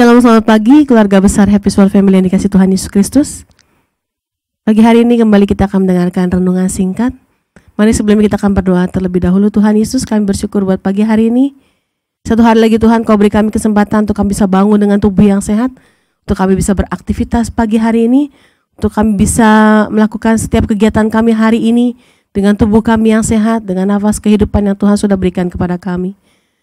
Shalom, selamat pagi keluarga besar Happy Soul Family yang dikasih Tuhan Yesus Kristus. Pagi hari ini kembali kita akan mendengarkan renungan singkat. Mari sebelum kita akan berdoa terlebih dahulu. Tuhan Yesus, kami bersyukur buat pagi hari ini. Satu hari lagi Tuhan, Kau beri kami kesempatan untuk kami bisa bangun dengan tubuh yang sehat, untuk kami bisa beraktivitas pagi hari ini, untuk kami bisa melakukan setiap kegiatan kami hari ini dengan tubuh kami yang sehat, dengan nafas kehidupan yang Tuhan sudah berikan kepada kami.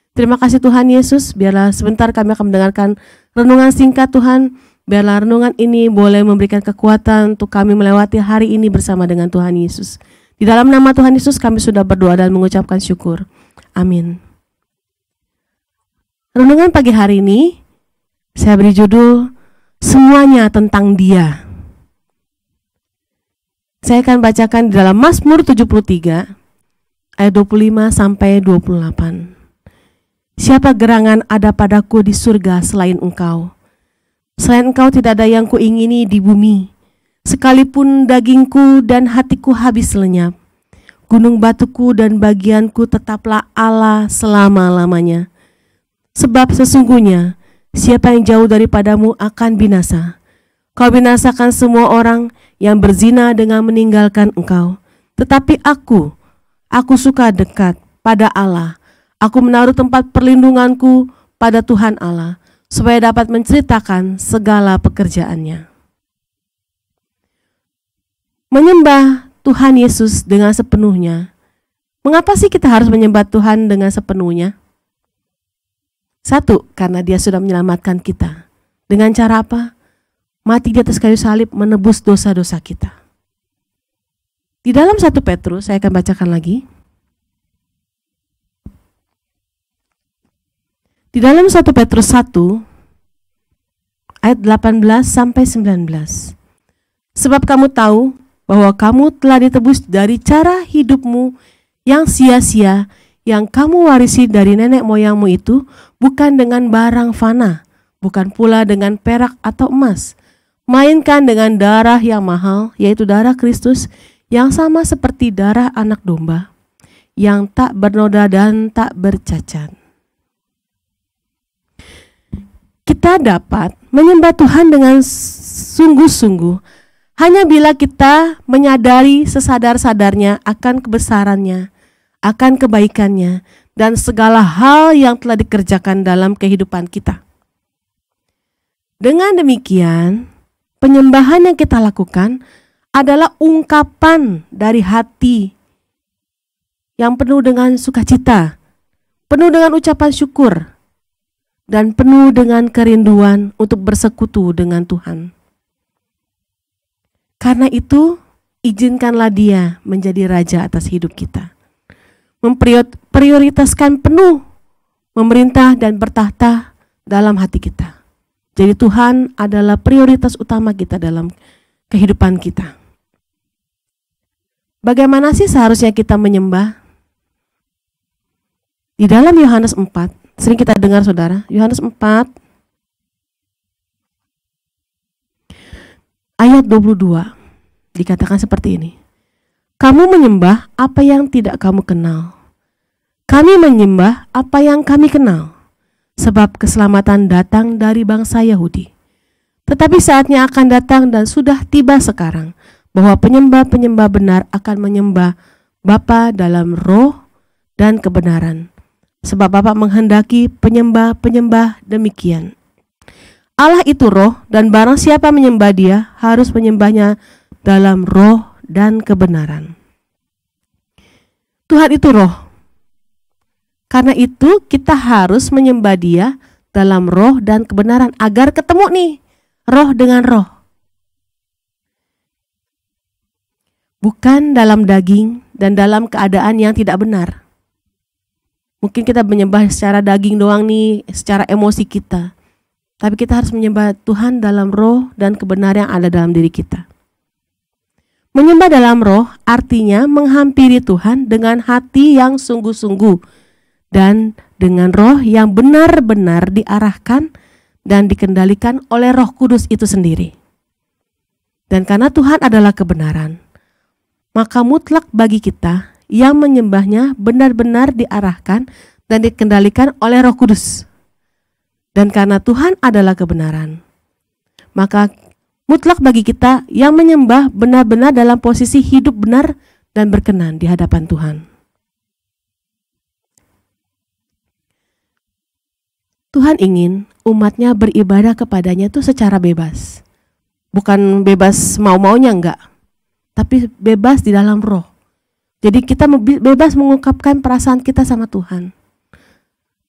Terima kasih Tuhan Yesus, biarlah sebentar kami akan mendengarkan renungan singkat Tuhan. Biarlah renungan ini boleh memberikan kekuatan untuk kami melewati hari ini bersama dengan Tuhan Yesus. Di dalam nama Tuhan Yesus kami sudah berdoa dan mengucapkan syukur. Amin. Renungan pagi hari ini saya beri judul Semuanya Tentang Dia. Saya akan bacakan di dalam Mazmur 73 ayat 25 sampai 28. Siapa gerangan ada padaku di surga selain Engkau? Selain Engkau tidak ada yang kuingini di bumi. Sekalipun dagingku dan hatiku habis lenyap, gunung batuku dan bagianku tetaplah Allah selama-lamanya. Sebab sesungguhnya siapa yang jauh daripadamu akan binasa. Kau binasakan semua orang yang berzina dengan meninggalkan Engkau. Tetapi aku suka dekat pada Allah. Aku menaruh tempat perlindunganku pada Tuhan Allah, supaya dapat menceritakan segala pekerjaannya. Menyembah Tuhan Yesus dengan sepenuhnya. Mengapa sih kita harus menyembah Tuhan dengan sepenuhnya? Satu, karena Dia sudah menyelamatkan kita. Dengan cara apa? Mati di atas kayu salib menebus dosa-dosa kita. Di dalam 1 Petrus, saya akan bacakan lagi. Di dalam 1 Petrus 1 ayat 18 sampai 19. Sebab kamu tahu bahwa kamu telah ditebus dari cara hidupmu yang sia-sia yang kamu warisi dari nenek moyangmu itu, bukan dengan barang fana, bukan pula dengan perak atau emas, melainkan dengan darah yang mahal, yaitu darah Kristus, yang sama seperti darah anak domba, yang tak bernoda dan tak bercacat. Kita dapat menyembah Tuhan dengan sungguh-sungguh hanya bila kita menyadari sesadar-sadarnya akan kebesarannya, akan kebaikannya, dan segala hal yang telah dikerjakan dalam kehidupan kita. Dengan demikian, penyembahan yang kita lakukan adalah ungkapan dari hati yang penuh dengan sukacita, penuh dengan ucapan syukur, dan penuh dengan kerinduan untuk bersekutu dengan Tuhan. Karena itu, izinkanlah Dia menjadi Raja atas hidup kita. Memprioritaskan penuh memerintah dan bertahta dalam hati kita. Jadi Tuhan adalah prioritas utama kita dalam kehidupan kita. Bagaimana sih seharusnya kita menyembah? Di dalam Yohanes 4, sering kita dengar saudara, Yohanes 4 ayat 22 dikatakan seperti ini. Kamu menyembah apa yang tidak kamu kenal. Kami menyembah apa yang kami kenal, sebab keselamatan datang dari bangsa Yahudi. Tetapi saatnya akan datang dan sudah tiba sekarang, bahwa penyembah-penyembah benar akan menyembah Bapa dalam roh dan kebenaran. Sebab Bapa menghendaki penyembah-penyembah demikian. Allah itu roh, dan barang siapa menyembah Dia harus menyembahnya dalam roh dan kebenaran. Tuhan itu roh. Karena itu kita harus menyembah Dia dalam roh dan kebenaran agar ketemu nih roh dengan roh. Bukan dalam daging dan dalam keadaan yang tidak benar. Mungkin kita menyembah secara daging doang nih, secara emosi kita. Tapi kita harus menyembah Tuhan dalam roh dan kebenaran yang ada dalam diri kita. Menyembah dalam roh artinya menghampiri Tuhan dengan hati yang sungguh-sungguh dan dengan roh yang benar-benar diarahkan dan dikendalikan oleh Roh Kudus itu sendiri. Dan karena Tuhan adalah kebenaran, maka mutlak bagi kita yang menyembahnya benar-benar diarahkan dan dikendalikan oleh Roh Kudus. Dan karena Tuhan adalah kebenaran, maka mutlak bagi kita yang menyembah benar-benar dalam posisi hidup benar dan berkenan di hadapan Tuhan. Tuhan ingin umatnya beribadah kepadanya itu secara bebas. Bukan bebas mau-maunya, enggak. Tapi bebas di dalam roh. Jadi kita bebas mengungkapkan perasaan kita sama Tuhan.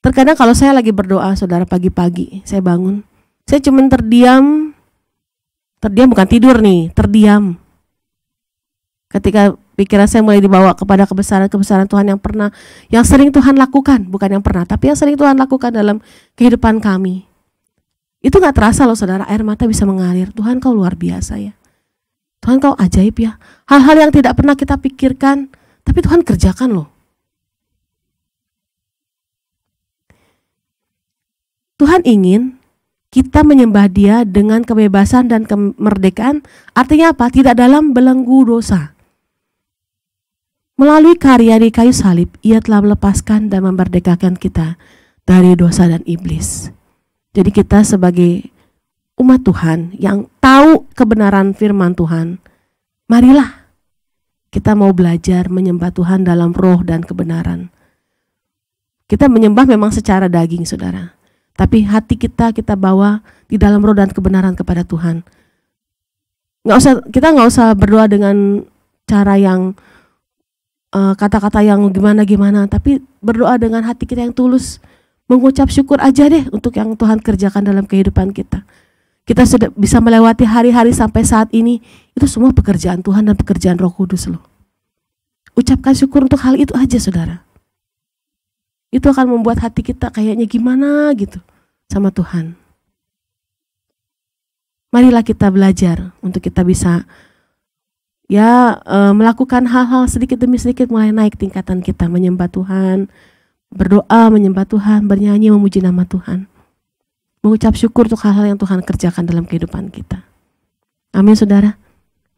Terkadang kalau saya lagi berdoa, saudara, pagi-pagi, saya bangun, saya cuma terdiam bukan tidur nih, terdiam. Ketika pikiran saya mulai dibawa kepada kebesaran-kebesaran Tuhan yang sering Tuhan lakukan, bukan yang pernah, tapi yang sering Tuhan lakukan dalam kehidupan kami. Itu gak terasa loh saudara, air mata bisa mengalir. Tuhan kau luar biasa ya. Tuhan kau ajaib ya. Hal-hal yang tidak pernah kita pikirkan, tapi Tuhan kerjakan loh. Tuhan ingin kita menyembah Dia dengan kebebasan dan kemerdekaan. Artinya apa? Tidak dalam belenggu dosa. Melalui karya di kayu salib, Ia telah melepaskan dan memerdekakan kita dari dosa dan iblis. Jadi kita sebagai umat Tuhan yang tahu kebenaran firman Tuhan, marilah kita mau belajar menyembah Tuhan dalam roh dan kebenaran. Kita menyembah memang secara daging, saudara. Tapi hati kita bawa di dalam roh dan kebenaran kepada Tuhan. Kita nggak usah berdoa dengan cara yang kata-kata yang gimana-gimana, tapi berdoa dengan hati kita yang tulus, mengucap syukur aja deh untuk yang Tuhan kerjakan dalam kehidupan kita. Kita sudah bisa melewati hari-hari sampai saat ini, itu semua pekerjaan Tuhan dan pekerjaan Roh Kudus loh. Ucapkan syukur untuk hal itu aja, saudara. Itu akan membuat hati kita kayaknya gimana gitu sama Tuhan. Marilah kita belajar untuk kita bisa melakukan hal-hal sedikit demi sedikit, mulai naik tingkatan kita menyembah Tuhan, berdoa, menyembah Tuhan, bernyanyi, memuji nama Tuhan, mengucap syukur untuk hal-hal yang Tuhan kerjakan dalam kehidupan kita. Amin, saudara.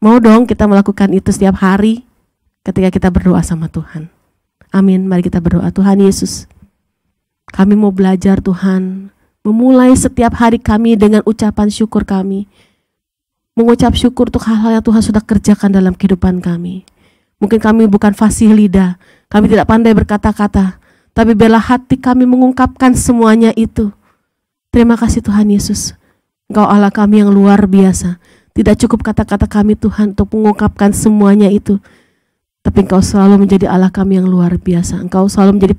Mau dong kita melakukan itu setiap hari ketika kita berdoa sama Tuhan. Amin, mari kita berdoa. Tuhan Yesus, kami mau belajar Tuhan, memulai setiap hari kami dengan ucapan syukur kami, mengucap syukur untuk hal-hal yang Tuhan sudah kerjakan dalam kehidupan kami. Mungkin kami bukan fasih lidah, kami tidak pandai berkata-kata, tapi biarlah hati kami mengungkapkan semuanya itu. Terima kasih Tuhan Yesus, Engkau Allah kami yang luar biasa. Tidak cukup kata-kata kami Tuhan untuk mengungkapkan semuanya itu, tapi Engkau selalu menjadi Allah kami yang luar biasa. Engkau selalu menjadi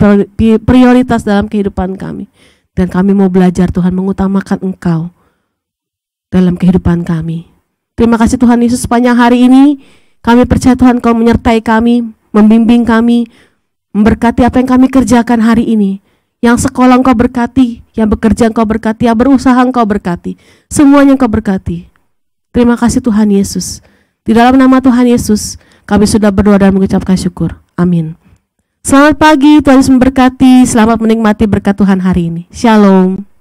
prioritas dalam kehidupan kami. Dan kami mau belajar Tuhan mengutamakan Engkau dalam kehidupan kami. Terima kasih Tuhan Yesus, sepanjang hari ini kami percaya Tuhan Engkau menyertai kami, membimbing kami, memberkati apa yang kami kerjakan hari ini. Yang sekolah Engkau berkati, yang bekerja Engkau berkati, yang berusaha Engkau berkati. Semuanya Engkau berkati. Terima kasih Tuhan Yesus. Di dalam nama Tuhan Yesus, kami sudah berdoa dan mengucapkan syukur. Amin. Selamat pagi, Tuhan Yesus memberkati. Selamat menikmati berkat Tuhan hari ini. Shalom.